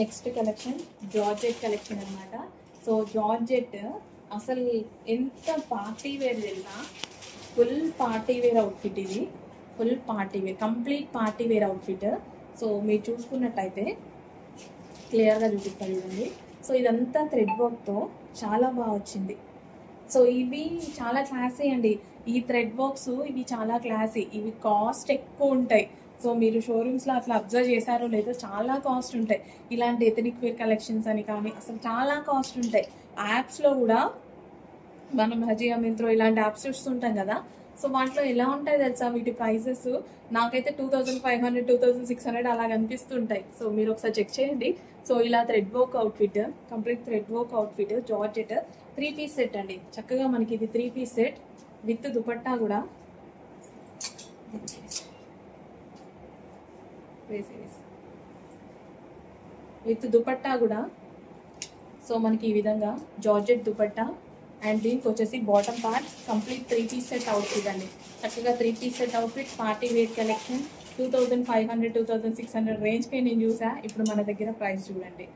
Next collection georgette collection అనమాట. So georgette అసలు ఎంత పార్టీ వేర్ తెలుసా, ఫుల్ పార్టీ వేర్ అవుట్ఫిట్ ఇది. Full party wear, complete party wear outfit. So మీరు చూసుకున్నట్టయితే క్లియర్గా చూపిస్తారు చూడండి. సో ఇదంతా థ్రెడ్ వర్క్తో చాలా బాగా వచ్చింది. సో ఇవి చాలా క్లాసీ అండి. ఈ థ్రెడ్ వర్క్స్ ఇవి చాలా క్లాసీ. ఇవి కాస్ట్ ఎక్కువ ఉంటాయి. సో మీరు షోరూమ్స్లో అట్లా అబ్జర్వ్ చేశారో లేదో చాలా కాస్ట్ ఉంటాయి. ఇలాంటి ఎథనిక్ వేర్ కలెక్షన్స్ అని కానీ అసలు చాలా కాస్ట్ ఉంటాయి. యాప్స్లో కూడా మనం హజియా మింత్రో ఇలాంటి యాప్స్ చూస్తుంటాం కదా. సో వాటిలో ఎలా ఉంటాయి తెలుసా వీటి ప్రైజెస్, నాకైతే 2500 2600 అలా కనిపిస్తుంటాయి. సో మీరు ఒకసారి చెక్ చేయండి. సో ఇలా thread work outfit, complete thread work outfit georgette 3 piece set అండి. చక్కగా మనకి ఇది 3 పీస్ సెట్ విత్ దుపట్టా కూడా. విత్ దుపట్టా కూడా. సో మనకి ఈ విధంగా జార్జెట్ దుపట్టా అండ్ దీనికి వచ్చేసి bottom part complete 3 piece set outfit అండి. చక్కగా 3 piece set outfit party wear collection 2500 2600 రేంజ్కే నేను చూసా. ఇప్పుడు మన దగ్గర ప్రైస్ చూడండి.